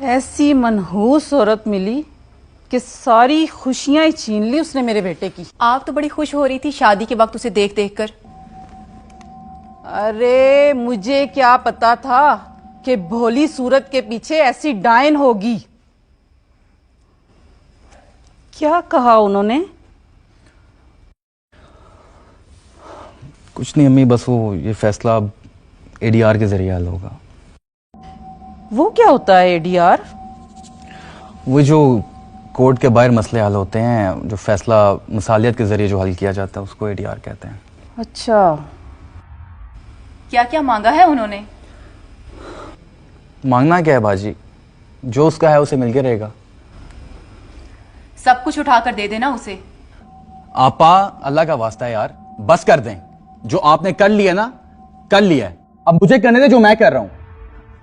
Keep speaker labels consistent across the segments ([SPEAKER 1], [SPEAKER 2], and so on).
[SPEAKER 1] ऐसी मनहूस औरत मिली कि सारी खुशियां ही छीन ली उसने मेरे बेटे की।
[SPEAKER 2] आप तो बड़ी खुश हो रही थी शादी के वक्त उसे देख देख कर।
[SPEAKER 1] अरे मुझे क्या पता था कि भोली सूरत के पीछे ऐसी डायन होगी। क्या कहा उन्होंने?
[SPEAKER 3] कुछ नहीं अम्मी, बस वो ये फैसला अब एडीआर के जरिए हल होगा।
[SPEAKER 1] वो क्या होता है एडीआर?
[SPEAKER 3] वो जो कोर्ट के बाहर मसले हल होते हैं, जो फैसला मसालियत के जरिए जो हल किया जाता है, उसको एडीआर कहते हैं।
[SPEAKER 1] अच्छा,
[SPEAKER 2] क्या क्या मांगा है उन्होंने?
[SPEAKER 3] मांगना क्या है बाजी, जो उसका है उसे मिल के रहेगा।
[SPEAKER 2] सब कुछ उठा कर दे देना उसे।
[SPEAKER 3] आपा अल्लाह का वास्ता है यार, बस कर दें। जो आपने कर लिया ना, कर लिया है, अब मुझे करने दे जो मैं कर रहा हूं।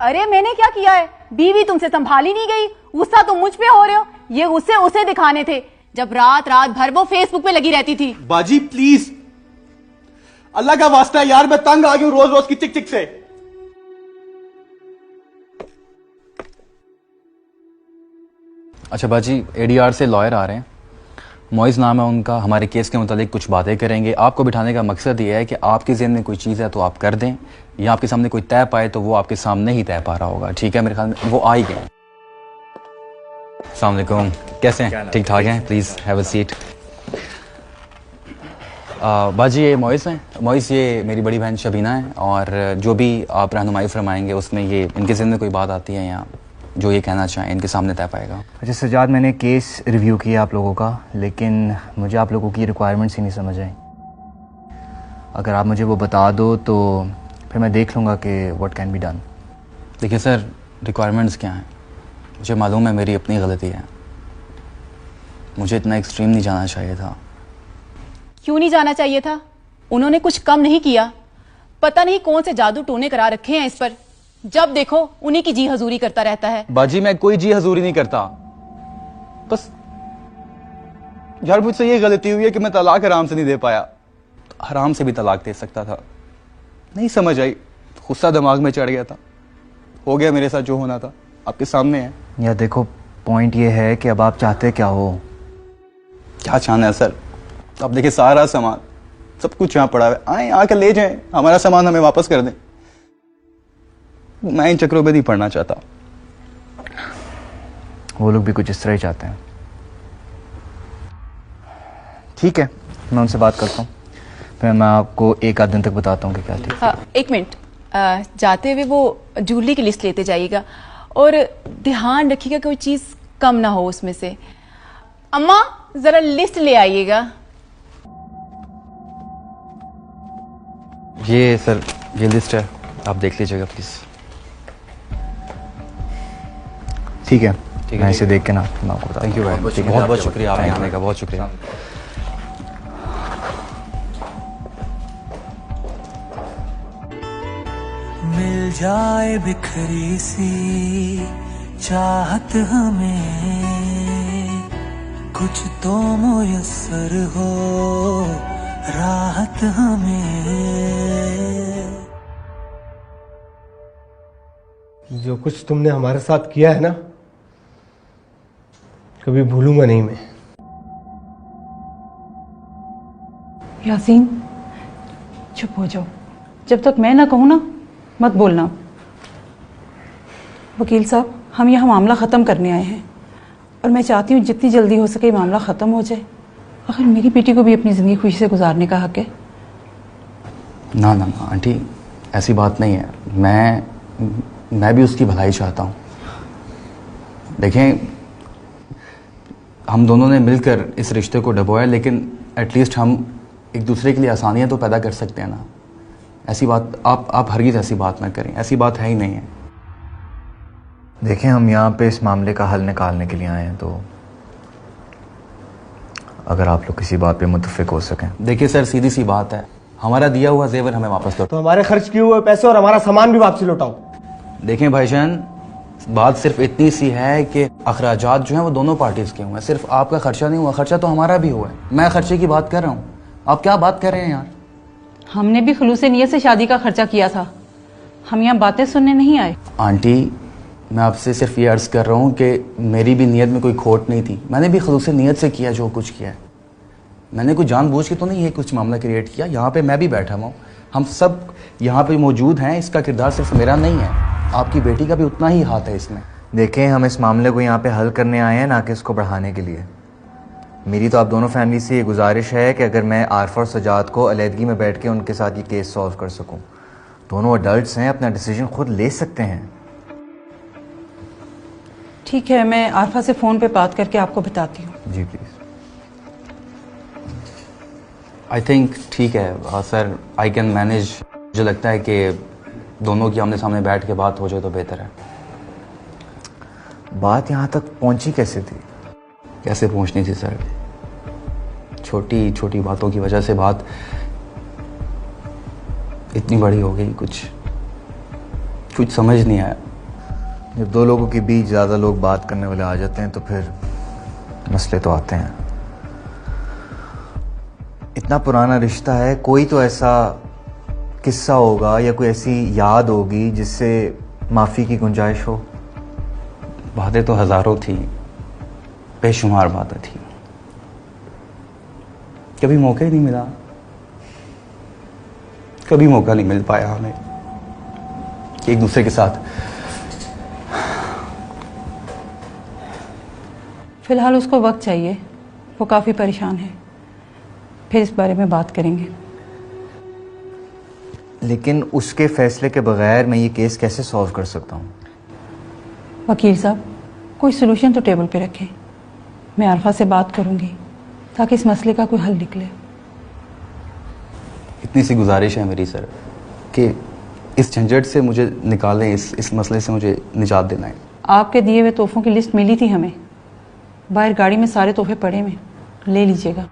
[SPEAKER 2] अरे मैंने क्या किया है? बीवी तुमसे संभाली नहीं गई, गुस्सा तुम मुझ पे हो रहे हो। ये गुस्से उसे दिखाने थे जब रात रात भर वो फेसबुक पे लगी रहती थी।
[SPEAKER 4] बाजी प्लीज, अल्लाह का वास्ता है यार, मैं तंग आ गई हूं रोज रोज की चिक चिक से।
[SPEAKER 3] अच्छा बाजी, एडीआर से लॉयर आ रहे हैं, मोइज़ नाम है उनका। हमारे केस के मुतालिक कुछ बातें करेंगे। आपको बिठाने का मकसद ये है कि आपके ज़हन में कोई चीज़ है तो आप कर दें, या आपके सामने कोई तय पाए तो वो आपके सामने ही तय पा रहा होगा। ठीक है, मेरे ख्याल में वो आ ही गए। अस्सलाम वालेकुम, कैसे हैं? ठीक ठाक हैं? Please have a seat. बाजी ये मोइज़ हैं। मोइज़ ये मेरी बड़ी बहन शबीना है, और जो भी आप रहनुमाई फरमाएंगे उसमें ये इनके ज़हन में कोई बात आती है या जो ये कहना चाहें इनके सामने तय पाएगा।
[SPEAKER 5] अच्छा सजाद, मैंने केस रिव्यू किया आप लोगों का, लेकिन मुझे आप लोगों की रिक्वायरमेंट्स ही नहीं समझ आई। अगर आप मुझे वो बता दो तो फिर मैं देख लूँगा कि व्हाट कैन बी डन।
[SPEAKER 3] देखिए सर, रिक्वायरमेंट्स क्या हैं मुझे मालूम है, मेरी अपनी गलती है। मुझे इतना एक्सट्रीम नहीं जाना चाहिए था।
[SPEAKER 2] क्यों नहीं जाना चाहिए था? उन्होंने कुछ कम नहीं किया। पता नहीं कौन से जादू टोने करा रखे हैं इस पर, जब देखो उन्हीं की जी हजूरी करता रहता है।
[SPEAKER 3] बाजी मैं कोई जी हजूरी नहीं करता, बस यार मुझसे ये गलती हुई है कि मैं तलाक हराम से नहीं दे पाया। तो हराम से भी तलाक दे सकता था, नहीं समझ आई, गुस्सा दिमाग में चढ़ गया था, हो गया मेरे साथ जो होना था, आपके सामने है।
[SPEAKER 5] या देखो, पॉइंट ये है कि अब आप चाहते क्या हो?
[SPEAKER 3] क्या चाहना है सर? अब देखिए सारा सामान सब कुछ यहाँ पड़ा है, आए आकर ले जाएं, हमारा सामान हमें वापस कर दें। मैं इन चक्रों में नहीं पड़ना चाहता।
[SPEAKER 5] वो लोग भी कुछ इस तरह ही चाहते हैं। ठीक है, मैं उनसे बात करता हूँ, फिर मैं आपको एक आध दिन तक बताता हूँ कि क्या ठीक।
[SPEAKER 2] हाँ, एक मिनट, जाते हुए वो ज्वेलरी की लिस्ट लेते जाइएगा और ध्यान रखिएगा कोई चीज़ कम ना हो उसमें से। अम्मा जरा लिस्ट ले आइएगा।
[SPEAKER 3] ये सर, ये लिस्ट है, आप देख लीजिएगा प्लीज़।
[SPEAKER 5] ठीक है, मैं इसे देख के ना मैं आपको बताता हूँ।
[SPEAKER 3] थैंक यू भाई, बहुत बहुत शुक्रिया आपने आने का, बहुत शुक्रिया।
[SPEAKER 6] मिल जाए बिखरी सी चाहत हमें, कुछ तो मुयस्सर हो राहत हमें।
[SPEAKER 7] जो कुछ तुमने हमारे साथ किया है ना, कभी भूलूंगा नहीं मैं।
[SPEAKER 1] यासीन चुप हो जाओ, जब तक मैं ना कहूँ ना मत बोलना। वकील साहब, हम यहाँ मामला ख़त्म करने आए हैं और मैं चाहती हूँ जितनी जल्दी हो सके मामला ख़त्म हो जाए। आखिर मेरी बेटी को भी अपनी ज़िंदगी खुशी से गुजारने का हक है।
[SPEAKER 3] ना ना ना आंटी, ऐसी बात नहीं है। मैं भी उसकी भलाई चाहता हूँ। देखें, हम दोनों ने मिलकर इस रिश्ते को डबोया, लेकिन एटलीस्ट हम एक दूसरे के लिए आसानियाँ तो पैदा कर सकते हैं ना। ऐसी बात आप हरगिज़ ऐसी बात ना करें, ऐसी बात है ही नहीं है।
[SPEAKER 5] देखें, हम यहाँ पे इस मामले का हल निकालने के लिए आए हैं, तो अगर आप लोग किसी बात पे मुत्तफिक हो सकें।
[SPEAKER 3] देखिए सर, सीधी सी बात है, हमारा दिया हुआ जेवर हमें वापस दो।
[SPEAKER 7] तो हमारे खर्च किए हुए पैसे और हमारा सामान भी वापसी लौटाओ।
[SPEAKER 3] देखें भाईजान, बात सिर्फ इतनी सी है कि अखराजात जो हैं वो दोनों पार्टीज के हुए हैं। सिर्फ आपका खर्चा नहीं हुआ, खर्चा तो हमारा भी हुआ है। मैं खर्चे की बात कर रहा हूँ, आप क्या बात कर रहे हैं यार?
[SPEAKER 1] हमने भी खुलूस नियत से शादी का खर्चा किया था, हम यहाँ बातें सुनने नहीं आए।
[SPEAKER 3] आंटी, मैं आपसे सिर्फ ये अर्ज़ कर रहा हूँ कि मेरी भी नीयत में कोई खोट नहीं थी। मैंने भी खलूस नीयत से किया जो कुछ किया है। मैंने कोई जानबूझ के तो नहीं ये कुछ मामला क्रिएट किया। यहाँ पे मैं भी बैठा हुआ हूँ, हम सब यहाँ पे मौजूद हैं। इसका किरदार सिर्फ मेरा नहीं है, आपकी बेटी का भी उतना ही हाथ है इसमें।
[SPEAKER 5] देखें, हम इस मामले को यहाँ पे हल करने आए हैं, ना कि इसको बढ़ाने के लिए। मेरी तो आप दोनों फैमिली से ये गुजारिश है कि अगर मैं आरफा और सजाद को अलहदगी में बैठ के उनके साथ ये केस सॉल्व कर सकूँ। दोनों अडल्ट्स हैं, अपना डिसीजन खुद ले सकते हैं।
[SPEAKER 1] ठीक है, मैं आरफा से फ़ोन पे बात करके आपको बताती हूँ।
[SPEAKER 5] जी प्लीज़।
[SPEAKER 3] आई थिंक ठीक है सर, आई कैन मैनेज। मुझे लगता है कि दोनों की आमने सामने बैठ के बात हो जाए तो बेहतर है।
[SPEAKER 5] बात यहाँ तक पहुँची कैसे थी?
[SPEAKER 3] कैसे पहुंचनी थी सर? छोटी छोटी बातों की वजह से बात इतनी बड़ी हो गई, कुछ समझ नहीं आया।
[SPEAKER 5] जब दो लोगों के बीच ज़्यादा लोग बात करने वाले आ जाते हैं तो फिर मसले तो आते हैं। इतना पुराना रिश्ता है, कोई तो ऐसा किस्सा होगा या कोई ऐसी याद होगी जिससे माफ़ी की गुंजाइश हो।
[SPEAKER 3] बातें तो हज़ारों थी, बेशुमार बातें थी, कभी मौका ही नहीं मिला, कभी मौका नहीं मिल पाया हमें कि एक दूसरे के साथ।
[SPEAKER 1] फ़िलहाल उसको वक्त चाहिए, वो काफ़ी परेशान है, फिर इस बारे में बात करेंगे।
[SPEAKER 5] लेकिन उसके फैसले के बगैर मैं ये केस कैसे सॉल्व कर सकता हूँ?
[SPEAKER 1] वकील साहब, कोई सलूशन तो टेबल पे रखें। मैं आरफा से बात करूंगी ताकि इस मसले का कोई हल निकले।
[SPEAKER 3] इतनी सी गुजारिश है मेरी सर कि इस झंझट से मुझे निकालें, इस मसले से मुझे निजात देना है।
[SPEAKER 1] आपके दिए हुए तोहफों की लिस्ट मिली थी हमें, बाहर गाड़ी में सारे तोहफे पड़े हुए, ले लीजिएगा।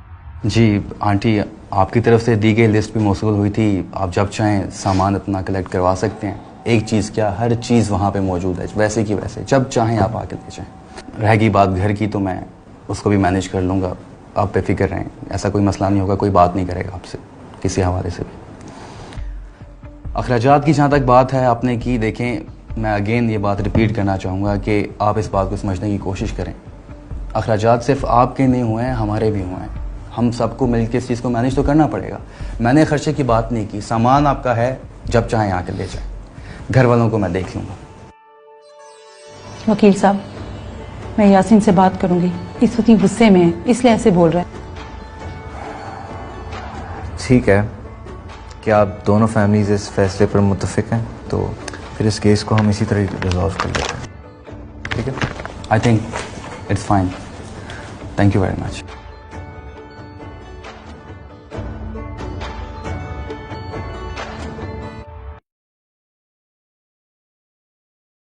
[SPEAKER 3] जी आंटी, आपकी तरफ से दी गई लिस्ट भी मौसूल हुई थी। आप जब चाहें सामान अपना कलेक्ट करवा सकते हैं। एक चीज़ क्या, हर चीज़ वहाँ पे मौजूद है, वैसे की वैसे, जब चाहें आप आके ले जाएं। रहेगी बात घर की तो मैं उसको भी मैनेज कर लूँगा, आप बेफिक्र रहें। ऐसा कोई मसला नहीं होगा, कोई बात नहीं करेगा आपसे किसी हवाले से भी। अखराजात की जहाँ तक बात है आपने की, देखें मैं अगेन ये बात रिपीट करना चाहूँगा कि आप इस बात को समझने की कोशिश करें। अखराजात सिर्फ आपके नहीं हुए हैं, हमारे भी हुए हैं। हम सबको मिलकर इस चीज़ को मैनेज तो करना पड़ेगा। मैंने खर्चे की बात नहीं की, सामान आपका है, जब चाहें आके ले जाएं। घर वालों को मैं देख लूँगा।
[SPEAKER 1] वकील साहब, मैं यासीन से बात करूंगी, इस वक्त गुस्से में है इसलिए ऐसे बोल रहे हैं।
[SPEAKER 5] ठीक है, क्या आप दोनों फैमिलीज इस फैसले पर मुत्तफिक हैं? तो फिर इस केस को हम इसी तरह रिजॉल्व कर लेते हैं। ठीक है?
[SPEAKER 3] I think it's fine. Thank you very much.